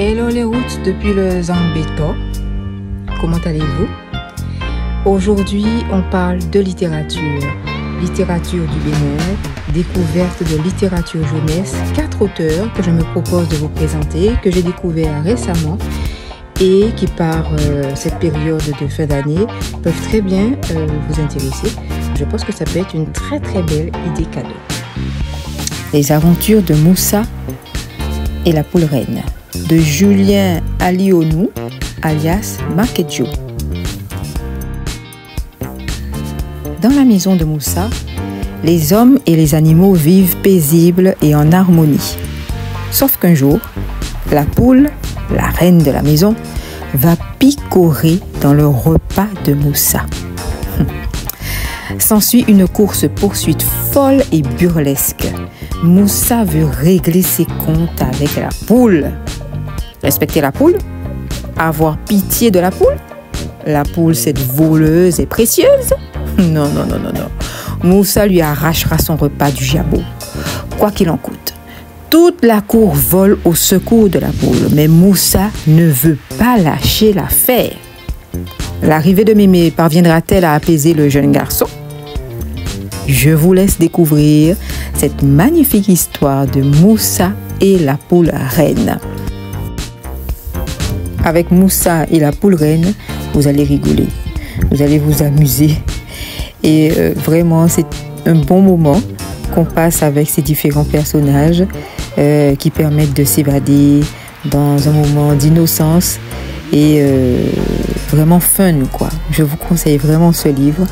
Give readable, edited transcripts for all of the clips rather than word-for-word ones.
Hello les routes depuis le Zambéto. Comment allez-vous? Aujourd'hui, on parle de littérature. Littérature du Bénin, découverte de littérature jeunesse, 4 auteurs que je me propose de vous présenter, que j'ai découvert récemment et qui par cette période de fin d'année peuvent très bien vous intéresser. Je pense que ça peut être une très belle idée cadeau. Les aventures de Moussa et la poule reine, de Julien Alionou, alias Makedjo. Dans la maison de Moussa, les hommes et les animaux vivent paisibles et en harmonie. Sauf qu'un jour, la poule, la reine de la maison, va picorer dans le repas de Moussa. S'ensuit une course-poursuite folle et burlesque. Moussa veut régler ses comptes avec la poule. Respecter la poule? Avoir pitié de la poule? La poule, cette voleuse et précieuse? Non. Moussa lui arrachera son repas du jabot, quoi qu'il en coûte. Toute la cour vole au secours de la poule, mais Moussa ne veut pas lâcher l'affaire. L'arrivée de Mémé parviendra-t-elle à apaiser le jeune garçon? Je vous laisse découvrir cette magnifique histoire de Moussa et la poule reine. Avec Moussa et la poule reine, vous allez rigoler, vous allez vous amuser. Et vraiment, c'est un bon moment qu'on passe avec ces différents personnages qui permettent de s'évader dans un moment d'innocence et vraiment fun, quoi. Je vous conseille vraiment ce livre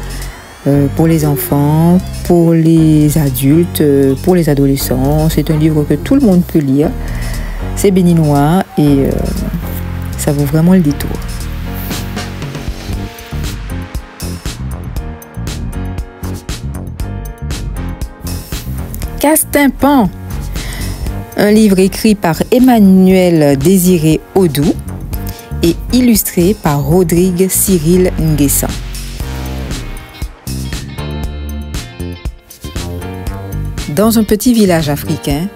pour les enfants, pour les adultes, pour les adolescents. C'est un livre que tout le monde peut lire. C'est béninois et ça vaut vraiment le détour. Castinpan, un livre écrit par Emmanuel Désiré Odou et illustré par Rodrigue Cyril Nguessan. Dans un petit village africain,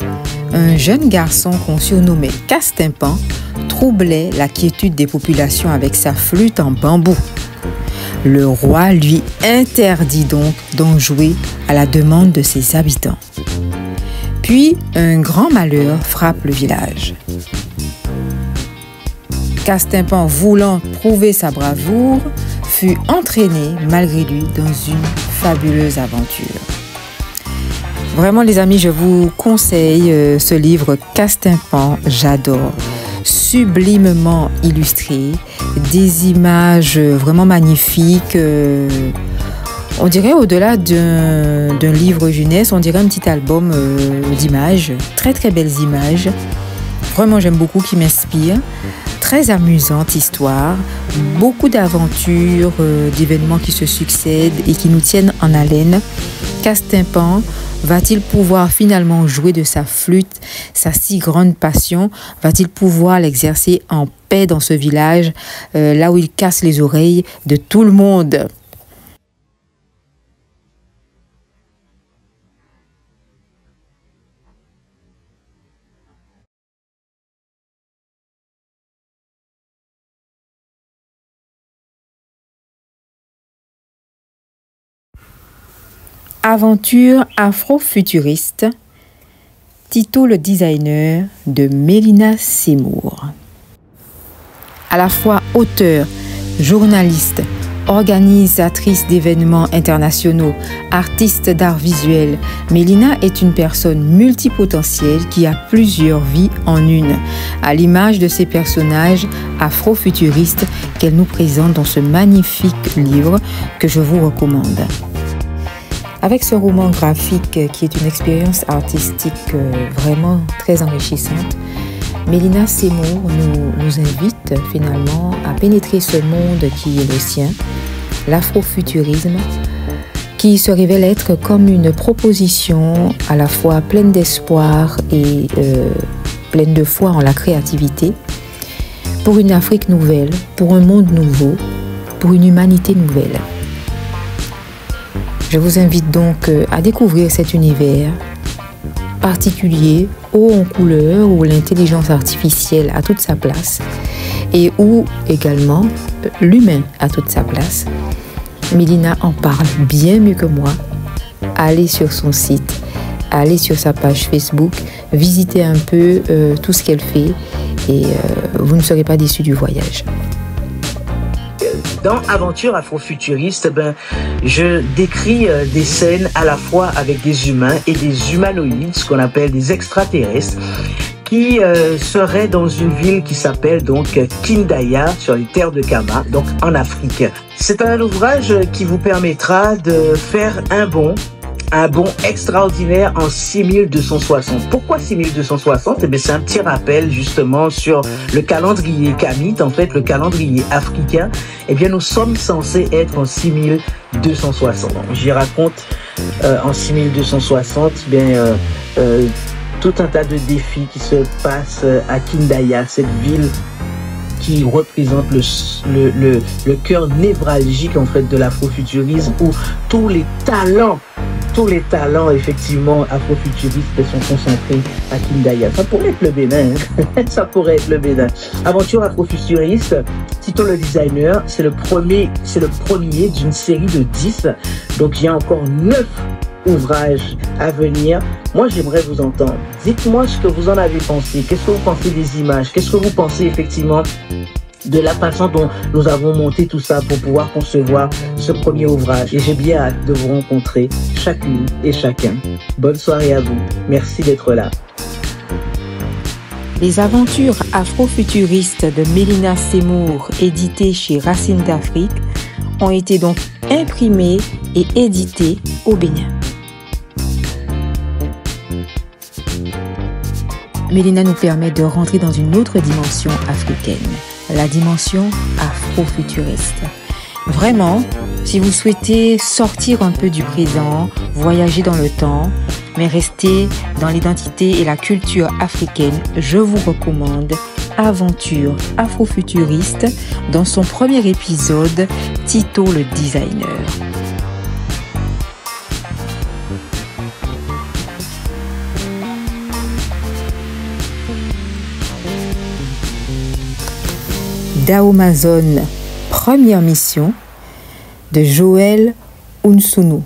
un jeune garçon qu'on surnommait Castinpan troublait la quiétude des populations avec sa flûte en bambou. Le roi lui interdit donc d'en jouer à la demande de ses habitants. Puis, un grand malheur frappe le village. Castinpan, voulant prouver sa bravoure, fut entraîné malgré lui dans une fabuleuse aventure. Vraiment les amis, je vous conseille ce livre Castinpan, j'adore. Sublimement illustré, des images vraiment magnifiques. On dirait au-delà d'un livre jeunesse, on dirait un petit album d'images, très belles images. Vraiment j'aime beaucoup, qui m'inspire. Très amusante histoire, beaucoup d'aventures, d'événements qui se succèdent et qui nous tiennent en haleine. Castinpan va-t-il pouvoir finalement jouer de sa flûte, sa si grande passion? Va-t-il pouvoir l'exercer en paix dans ce village, là où il casse les oreilles de tout le monde? Aventure afro-futuriste, Tito le designer de Mélina Seymour. À la fois auteure, journaliste, organisatrice d'événements internationaux, artiste d'art visuel, Mélina est une personne multipotentielle qui a plusieurs vies en une, à l'image de ses personnages afro-futuristes qu'elle nous présente dans ce magnifique livre que je vous recommande. Avec ce roman graphique qui est une expérience artistique vraiment très enrichissante, Mélina Seymour nous invite finalement à pénétrer ce monde qui est le sien, l'afrofuturisme, qui se révèle être comme une proposition à la fois pleine d'espoir et pleine de foi en la créativité, pour une Afrique nouvelle, pour un monde nouveau, pour une humanité nouvelle. Je vous invite donc à découvrir cet univers particulier, haut en couleur, où l'intelligence artificielle a toute sa place et où également l'humain a toute sa place. Mélina en parle bien mieux que moi. Allez sur son site, allez sur sa page Facebook, visitez un peu tout ce qu'elle fait et vous ne serez pas déçus du voyage. Dans Aventure Afrofuturiste, je décris des scènes à la fois avec des humains et des humanoïdes, ce qu'on appelle des extraterrestres, qui seraient dans une ville qui s'appelle donc Kindaya, sur les terres de Kama, donc en Afrique. C'est un ouvrage qui vous permettra de faire un bond extraordinaire en 6260. Pourquoi 6260? C'est un petit rappel justement sur le calendrier kamite, en fait le calendrier africain. Nous sommes censés être en 6260. J'y raconte en 6260 tout un tas de défis qui se passent à Kindaya, cette ville qui représente le cœur névralgique en fait de l'afrofuturisme, où tous les talents effectivement afrofuturistes sont concentrés à Kindaya. Ça pourrait être le Bénin, ça pourrait être le Bénin. Aventure afrofuturiste, Tito le designer, c'est le premier d'une série de 10. Donc il y a encore 9 ouvrages à venir. Moi, j'aimerais vous entendre. Dites-moi ce que vous en avez pensé. Qu'est-ce que vous pensez des images? Qu'est-ce que vous pensez effectivement de la façon dont nous avons monté tout ça pour pouvoir concevoir ce premier ouvrage? Et j'ai bien hâte de vous rencontrer chacune et chacun. Bonne soirée à vous. Merci d'être là. Les aventures afrofuturistes de Mélina Seymour, éditées chez Racines d'Afrique, ont été donc imprimées et éditées au Bénin. Mélina nous permet de rentrer dans une autre dimension africaine, la dimension afrofuturiste. Vraiment, si vous souhaitez sortir un peu du présent, voyager dans le temps, mais rester dans l'identité et la culture africaine, je vous recommande Aventure afrofuturiste dans son premier épisode, Tito le designer. D'Amazon, première mission de Joël Unsunu.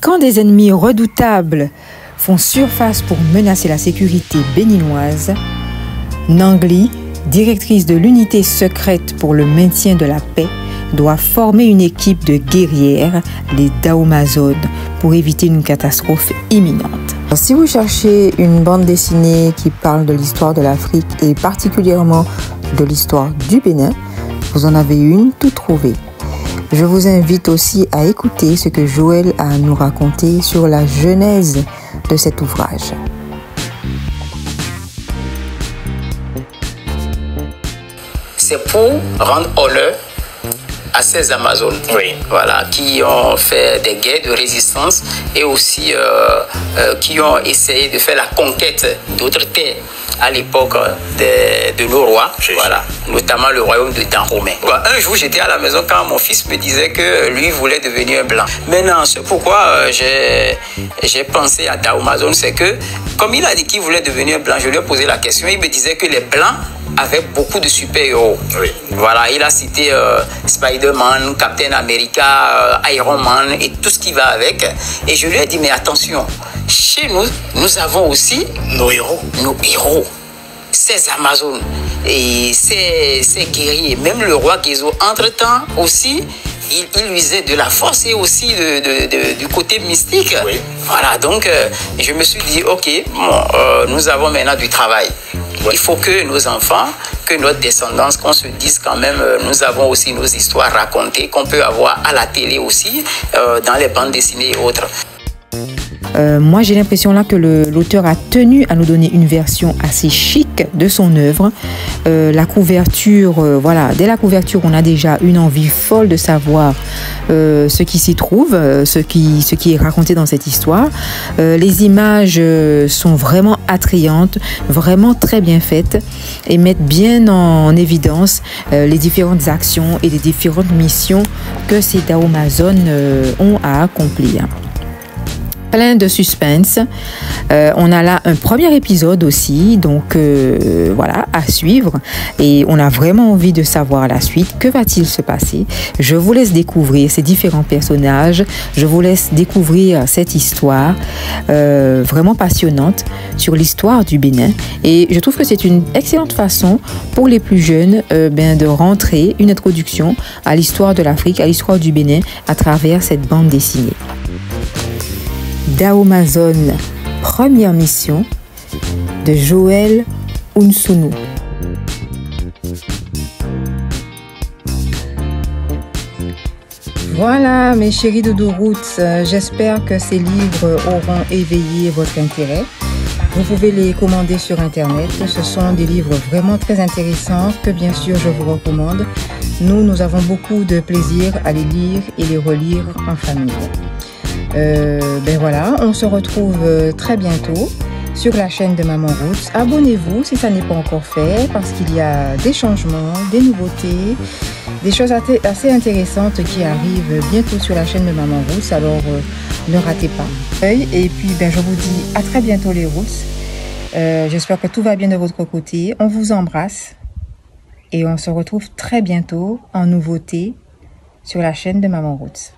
Quand des ennemis redoutables font surface pour menacer la sécurité béninoise, Nangli, directrice de l'unité secrète pour le maintien de la paix, doit former une équipe de guerrières, les Daomazones, pour éviter une catastrophe imminente. Si vous cherchez une bande dessinée qui parle de l'histoire de l'Afrique et particulièrement de l'histoire du Bénin, vous en avez une toute trouvée. Je vous invite aussi à écouter ce que Joël a à nous raconter sur la genèse de cet ouvrage. C'est pour rendre honneur à ces Amazones, voilà, qui ont fait des guerres de résistance et aussi qui ont essayé de faire la conquête d'autres terres à l'époque de nos rois, voilà, notamment le royaume de Dahomey. Un jour, j'étais à la maison quand mon fils me disait que lui voulait devenir un blanc. Maintenant, c'est pourquoi j'ai pensé à Dahomey, c'est que comme il a dit qu'il voulait devenir blanc, je lui ai posé la question, il me disait que les blancs avaient beaucoup de super-héros. Voilà, il a cité Spider-Man, Captain America, Iron Man et tout ce qui va avec. Et je lui ai dit, mais attention, chez nous, nous avons aussi nos héros. Ces Amazones et ces guerriers, même le roi Guézo, entre-temps aussi, il usait de la force et aussi du côté mystique. Voilà, donc je me suis dit, ok, nous avons maintenant du travail. Il faut que nos enfants, que notre descendance, qu'on se dise quand même, nous avons aussi nos histoires racontées, qu'on peut avoir à la télé aussi, dans les bandes dessinées et autres. Moi, j'ai l'impression là que l'auteur a tenu à nous donner une version assez chic de son œuvre. La couverture, voilà, dès la couverture, on a déjà une envie folle de savoir ce qui s'y trouve, ce qui est raconté dans cette histoire. Les images sont vraiment attrayantes, vraiment très bien faites et mettent bien en évidence les différentes actions et les différentes missions que ces Daomazones ont à accomplir. Plein de suspense. On a là un premier épisode aussi, donc voilà, à suivre. Et on a vraiment envie de savoir la suite. Que va-t-il se passer? Je vous laisse découvrir ces différents personnages. Je vous laisse découvrir cette histoire vraiment passionnante sur l'histoire du Bénin. Et je trouve que c'est une excellente façon pour les plus jeunes de rentrer une introduction à l'histoire de l'Afrique, à l'histoire du Bénin à travers cette bande dessinée. Daomazone, première mission de Joël Unsounou. Voilà mes chéris Dodo Roots, j'espère que ces livres auront éveillé votre intérêt. Vous pouvez les commander sur internet, ce sont des livres vraiment très intéressants que bien sûr je vous recommande. Nous avons beaucoup de plaisir à les lire et les relire en famille. Voilà, on se retrouve très bientôt sur la chaîne de Maman Roots. Abonnez-vous si ça n'est pas encore fait parce qu'il y a des changements, des nouveautés, des choses assez intéressantes qui arrivent bientôt sur la chaîne de Maman Roots, alors ne ratez pas. Et puis je vous dis à très bientôt les Roots. J'espère que tout va bien de votre côté. On vous embrasse et on se retrouve très bientôt en nouveauté sur la chaîne de Maman Roots.